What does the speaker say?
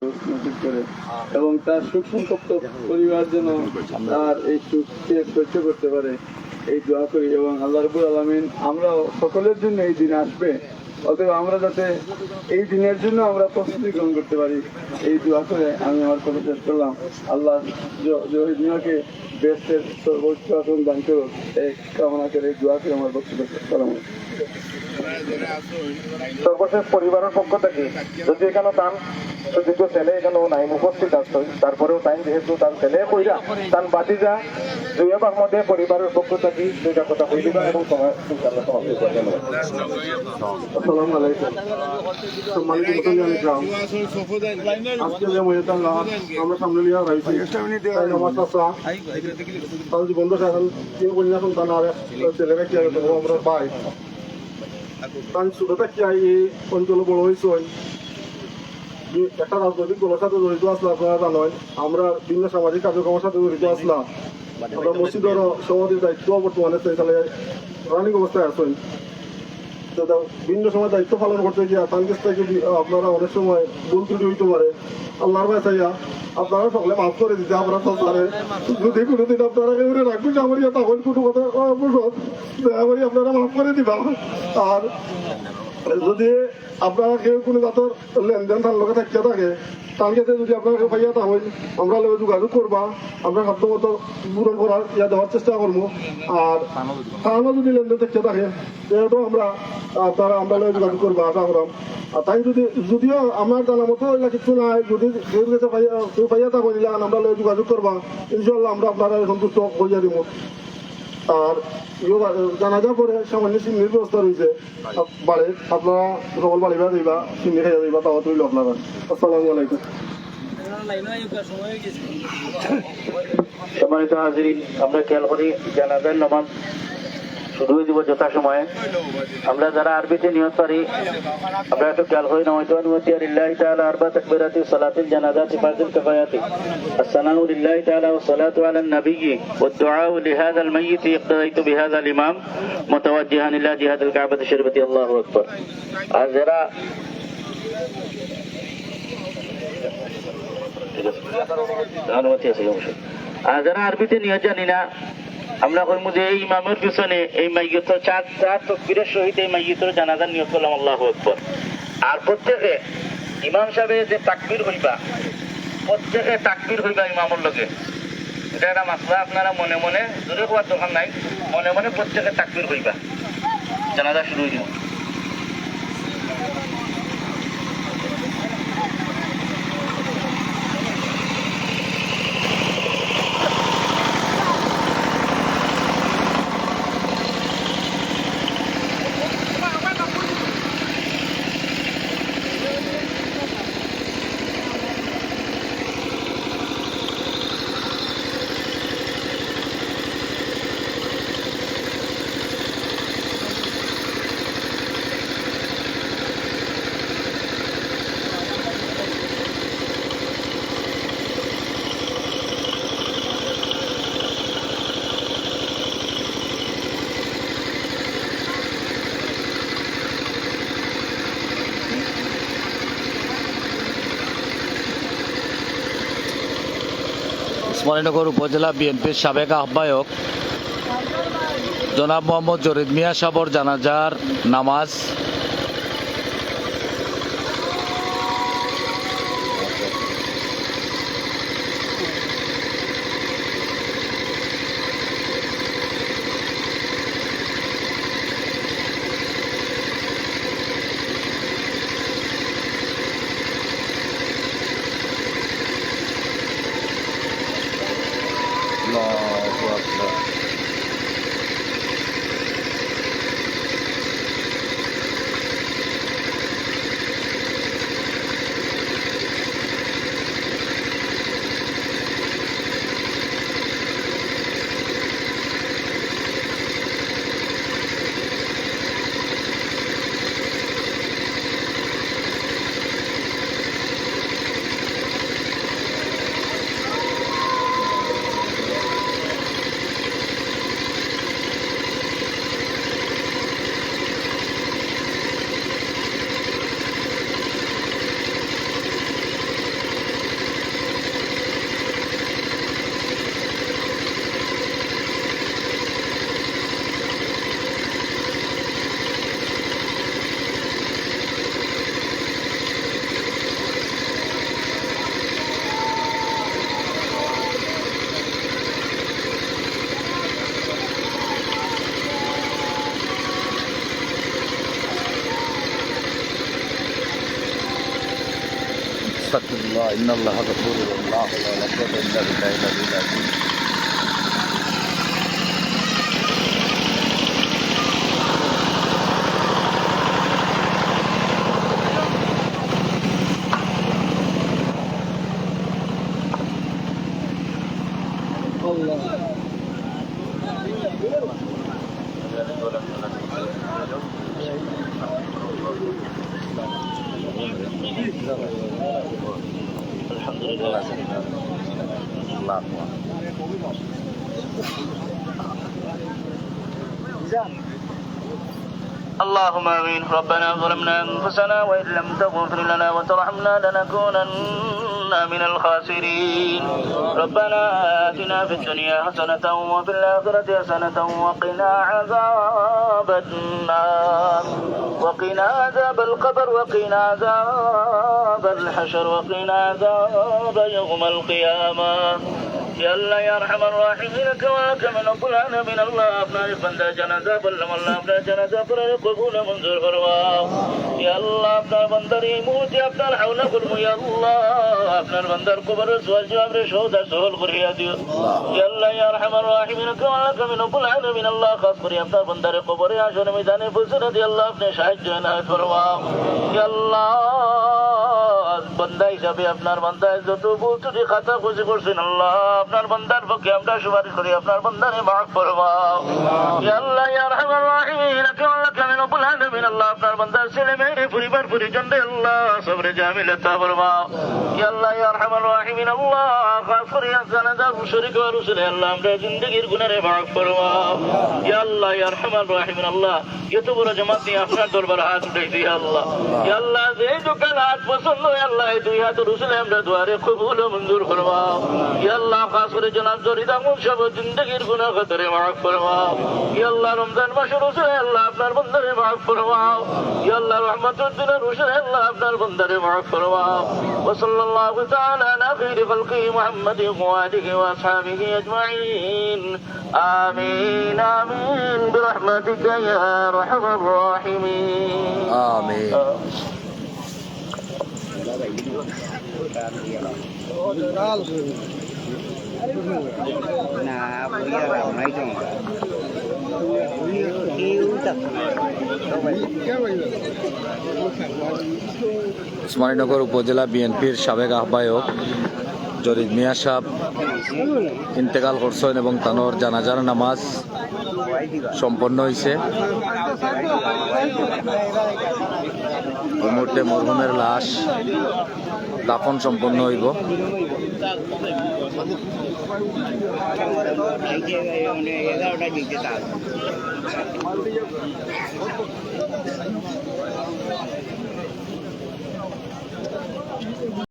নসিব করে এবং তার সুখ সংক্ষিপ্ত পরিবার যেন তার এই সুখকে সহ্য করতে পারে এই দোয়া করি। এবং আল্লাহ রাব্বুল আলামিন আমরাও সকলের জন্য এই দিন আসবে, অতএব আমরা যাতে এই দিনের জন্য আমরা প্রস্তুতি গ্রহণ করতে পারি এই দোয়া করে আমি আমার কথা শেষ করলাম। আল্লাহ জহিদুল্লাহকে বেস্টের সর্বোচ্চ আসন দান করুক এই কামনা করে এই দোয়া করে আমার বক্তব্য শেষ করলাম। সর্বশেষ পরিবারের পক্ষ থেকে যদি এখানে তান দুটো ছেলে এখানে নাই উপস্থিত আসতো, তারপরেও তাই যেহেতু তার ছেলে কইরা তান বাতি যা দুইবার মধ্যে পরিবারের পক্ষ থেকে দুইটা কথা কই দিবা এবং তোমার আসসালামু আলাইকুম। সম্মানিত মুসলমান গ্রাম, আজকে যে মহিলার লাভ আমরা সামনে লিয়া রাইছি আমার চাচা তার জীবন দশা এখন তিন কন্যা সন্তান আর ছেলেরা কি আমরা পাই কারণ ছোট থেকে এই অঞ্চলে বড় হয়েছে একটা রাজনৈতিক দলের সাথে জড়িত আসলাম। আপনারা জানেন আমরা বিভিন্ন সামাজিক কার্যক্রমের সাথে জড়িত আসলাম। আমরা মসজিদের সভাপতির দায়িত্ব বর্তমানে তাহলে রানিং অবস্থায় আছেন। বিভিন্ন সময় দায়িত্ব পালন করতে গিয়ে তার কাছ থেকে আপনারা অনেক সময় ভুল ত্রুটি হইতে পারে। আল্লাহর বাঁচাইয়া আপনারা সকলে মাফ করে দিতে আমরা পারে। যদি কোনোদিন আপনারা কেউ রাখবেন আমার তখন কোনো কথা দয়া করি আপনারা মাফ করে দিবা। আর যদি আপনারা কেউ কোনো জাতর লেনদেন তার লোকে থাকতে থাকে তার কাছে যদি আপনারা পাইয়া তাহলে আমরা লোক যোগাযোগ করবা, আমরা সাধ্যমতো পূরণ করার দেওয়ার চেষ্টা করবো। আর থানা যদি লেনদেন থাকতে থাকে সেটাও আপনারা আমরা লোক যোগাযোগ করবো আশা করাম। আর তাই যদিও আমার জানা মতো এগুলা কিছু নাই, যদি কেউ কাছে কেউ পাইয়া থাকো দিলে আমরা লোক যোগাযোগ করবা, ইনশাল্লাহ আমরা আপনারা সন্তুষ্ট হইয়া দিব। আর জানাজা পরে সামান্য চিহ্নির ব্যবস্থা রয়েছে বাড়ে, আপনারা সকল বাড়িবা দিবা চিহ্নি খাইয়া দিবা তাও তুইল আপনারা। আসসালামু আলাইকুম। সম্মানিত হাজিরিন, আমরা খেয়াল করি জানাজার নামাজ শুরু হয়ে দিব যথাসময়ে। আমরা যারা আরবিতে নিয়ত পারি আমরা একটু খেয়াল করি নয়তো অনুমতি লিল্লাহি তাআলা আরবা তাকবীরাতি সালাতিল জানাজাতি ফারদুল কিফায়াতি আসসালামু লিল্লাহি তাআলা ওয়া সালাতু আলান নাবিয়্যি ওয়া দুআউ লিহাযাল মাইয়িত ইক্তাদাইতু বিহাযাল ইমাম মুতাওয়াজ্জিহান ইলা জিহাদিল কাবাতি শরীফতি আল্লাহু আকবার। আর যারা অনুমতি আছে অবশ্যই। আর যারা আরবিতে নিয়ত জানি না আমরা কইমু যে এই ইমামের পিছনে এই মাইয়িত চার তাকবীরের সহিত এই মাইয়িতের জানাজার নিয়ত করলাম আল্লাহু আকবার। আর প্রত্যেকে ইমাম সাহেব যে তাকবীর হইবা প্রত্যেকে তাকবীর হইবা ইমামের লগে, এটা একটা মাসলা। আপনারা মনে মনে জোরে হওয়ার দরকার নাই, মনে মনে প্রত্যেকে তাকবীর হইবা, জানাজা শুরু হয়ে যাব। ওসমানীনগর উপজেলা বিএনপির সাবেক আহ্বায়ক জনাব মোহাম্মদ জরিদ মিয়া সাবর জানাজার নামাজ আস্তাগফিরুল্লাহ ইন্নাল্লাহা গফুরুর রহিম লা হাওলা ওয়ালা কুওয়াতা ইল্লা বিল্লাহিল আলিয়্যিল আযীম আলহামদুলিল্লাহ اللهم امين ربنا ظلمنا انفسنا وان لم تغفر لنا وترحمنا لنكونن من الخاسرين ربنا آتنا في الدنيا حسنة وفي الآخرة حسنة وقنا عذاب النار وقنا عذاب القبر وقنا عذاب الحشر وقنا عذاب يوم القيامة يا الله يا ارحم الراحمين كواك من قلان من الله اپنا بندہ جنازہ بلم اللہ اپنا جنازہ پر قبول منظور فرما یا اللہ اپنا بندر موت اپنا حول فرما یا اللہ اپنا بندر قبر سوال جواب شهود سهول قریا دیو یا اللہ یا ارحم الراحمین کواک من قلان من الله خاص پر اپنا بندر قبر حشر میدان فسرت یا اللہ اپنے شاہد جنات فرما یا اللہ بندہ হিসাবে আপনার বান্দা যত ভুল খাতা খুশি করছেন আল্লাহ আপনার বান্দার পক্ষে আমরা সুপারিশ করি আপনার বান্দারে মাফ ফরমাও ইয়া আল্লাহ ইয়া আরহামার রাহিমিন কাল্লাকা মিন আলামিন আল্লাহ আপনার বান্দার ছেলে মেয়ে পরিবার পরিজনদের আল্লাহ সবরে জামিল আতা ফরমাও ইয়া আল্লাহ ইয়া আরহামার রাহিমিন আল্লাহ খাস করে জানাজা শরীক ওয়া রসুল আল্লাহ আমরা জিন্দেগীর গুনাহে মাফ ফরমাও ইয়া আল্লাহ ইয়া আরহামার রাহিমিন আল্লাহ এত বড় জামাত নিয়ে আপনার দরবারে হাত উঠাইছি আল্লাহ ইয়া আল্লাহ যে দোকান হাত পছন্দ আল্লাহ দুই হাত রসুল আমরা দুয়ারে কবুল মঞ্জুর ফরমাও ইয়া আল্লাহ খাস করে জনাব জরিদা মুনশাব জিন্দেগীর গুনাহ খাতরে মাফ ফরমাও ইয়া আল্লাহ রমজান মাস রসুল আল্লাহ আপনার বান্দারে মাফ ফরমাও ইয়া আল্লাহ রহমাতুল দিন রসুল আল্লাহ আপনার বান্দারে মাফ ফরমাও ওয়া সাল্লাল্লাহু তাআলা আলা খাইরি খালকি মুহাম্মাদি ওয়া আলিহি ওয়া আসহাবিহি আজমাইন আমিন আমিন বিরহমাতিকা ইয়া আরহামার রাহিমিন আমিন উসমানীনগর উপজেলা বিএনপির সাবেক আহ্বায়ক জরিদ মিয়া সাহেব ইন্তেকাল করছেন এবং তানোর জানাজার নামাজ সম্পন্ন হয়েছে। এই মুহূর্তে মরহুমের লাশ দাফন সম্পন্ন হইব।